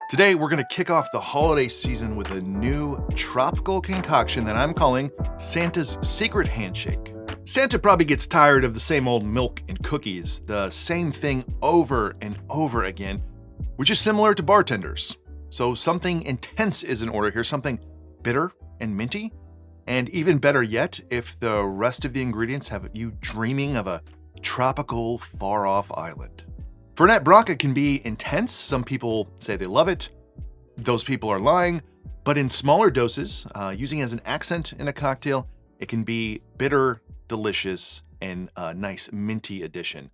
Today, we're going to kick off the holiday season with a new tropical concoction that I'm calling Santa's Secret Handshake. Santa probably gets tired of the same old milk and cookies, the same thing over and over again, which is similar to bartenders. So something intense is in order here, something bitter and minty. And even better yet, if the rest of the ingredients have you dreaming of a tropical, far-off island. Fernet Branca can be intense. Some people say they love it. Those people are lying. But in smaller doses, using as an accent in a cocktail, it can be bitter, delicious, and a nice minty addition.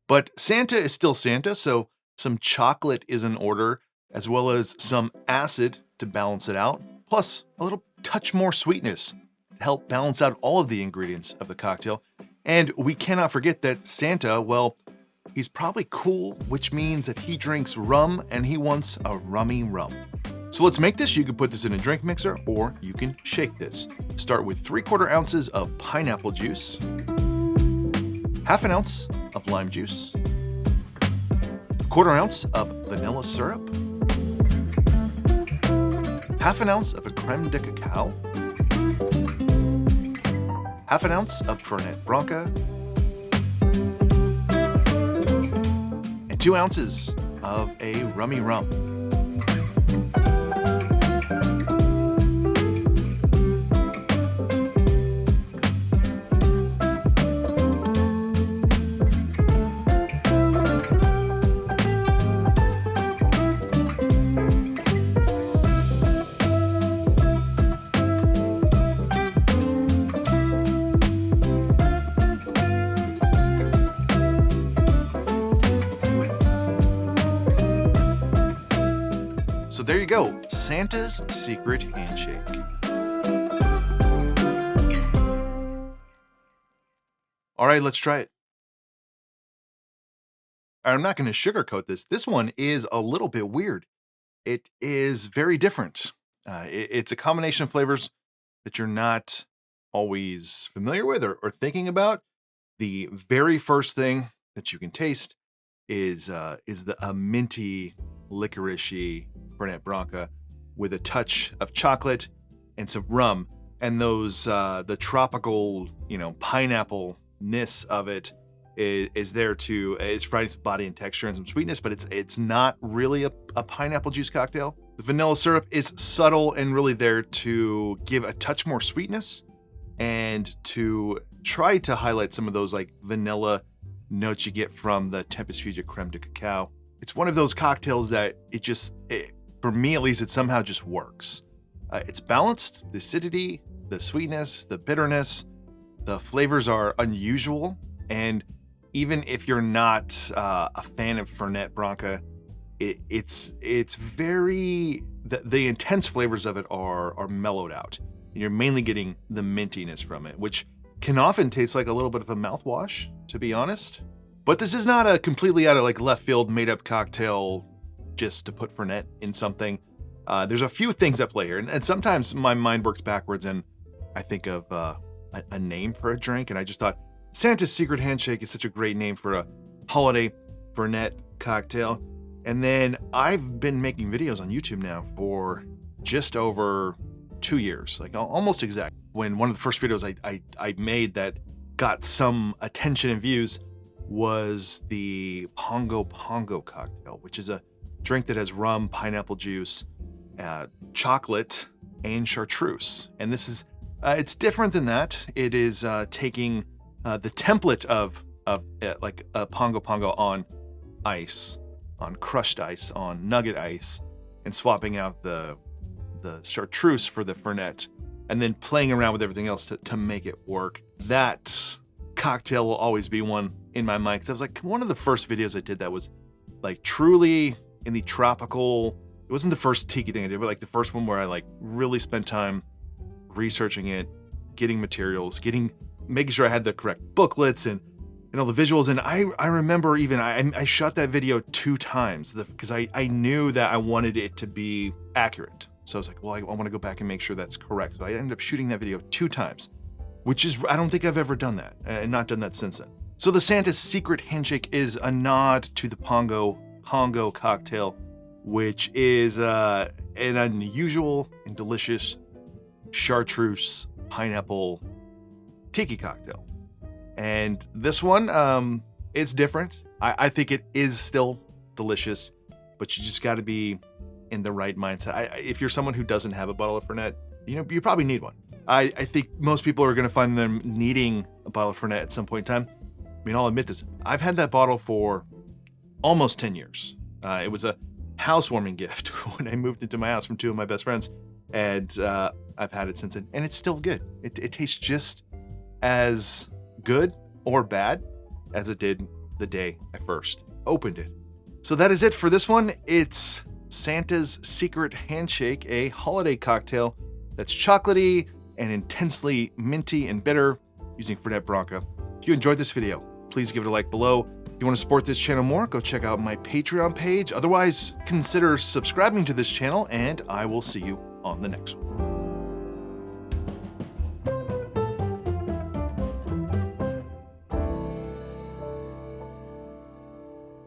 But Santa is still Santa, so some chocolate is in order, as well as some acid to balance it out, plus a little touch more sweetness to help balance out all of the ingredients of the cocktail. And we cannot forget that Santa, well, he's probably cool, which means that he drinks rum and he wants a rummy rum. So let's make this. You can put this in a drink mixer or you can shake this. Start with 3/4 ounces of pineapple juice, 1/2 ounce of lime juice, 1/4 ounce of vanilla syrup, 1/2 ounce of a Creme de Cacao, 1/2 ounce of Fernet Branca, and 2 ounces of a rummy rum. So there you go, Santa's Secret Handshake. All right, let's try it. I'm not going to sugarcoat this. This one is a little bit weird. It is very different. It's a combination of flavors that you're not always familiar with or thinking about. The very first thing that you can taste is a minty, licoricey Fernet Branca with a touch of chocolate and some rum, and those the tropical, pineapple-ness of it is there too. It's providing some body and texture and some sweetness, but it's not really a pineapple juice cocktail. The vanilla syrup is subtle and really there to give a touch more sweetness and to try to highlight some of those like vanilla notes you get from the Tempest Fusion Creme de Cacao. It's one of those cocktails that for me at least, it somehow just works. It's balanced, the acidity, the sweetness, the bitterness, the flavors are unusual. And even if you're not a fan of Fernet Branca, it's very, the intense flavors of it are mellowed out. And you're mainly getting the mintiness from it, which can often taste like a little bit of a mouthwash, to be honest. But this is not a completely out of like left field made up cocktail just to put Fernet in something. There's a few things at play here, and sometimes my mind works backwards and I think of a name for a drink, and I just thought Santa's Secret Handshake is such a great name for a holiday Fernet cocktail. And then I've been making videos on YouTube now for just over 2 years, like almost exact. When one of the first videos I made that got some attention and views was the Pongo Pongo cocktail, which is a drink that has rum, pineapple juice, chocolate, and chartreuse. And this is, it's different than that. It is taking the template of like a Pongo Pongo on ice, on crushed ice, on nugget ice, and swapping out the chartreuse for the Fernet, and then playing around with everything else to make it work. That cocktail will always be one in my mind, because I was like, one of the first videos I did that was like truly in the tropical. It wasn't the first tiki thing I did, but like the first one where I like really spent time researching it, getting materials, making sure I had the correct booklets and all the visuals. And I remember even I shot that video 2 times because I knew that I wanted it to be accurate. So I was like, well, I want to go back and make sure that's correct. So I ended up shooting that video 2 times, which is, I don't think I've ever done that, and not done that since then. So the Santa's Secret Handshake is a nod to the Pongo cocktail which is an unusual and delicious chartreuse pineapple tiki cocktail. And this one, it's different. I think it is still delicious, but you just got to be in the right mindset. If you're someone who doesn't have a bottle of Fernet, you probably need one. I think most people are going to find them needing a bottle of Fernet at some point in time. I mean, I'll admit this. I've had that bottle for almost 10 years. It was a housewarming gift when I moved into my house from two of my best friends, and I've had it since then, and it's still good. It tastes just as good or bad as it did the day I first opened it. So that is it for this one. It's Santa's Secret Handshake, a holiday cocktail that's chocolatey and intensely minty and bitter using Fernet Branca. If you enjoyed this video, please give it a like below. If you want to support this channel more, go check out my Patreon page. Otherwise, consider subscribing to this channel, and I will see you on the next one.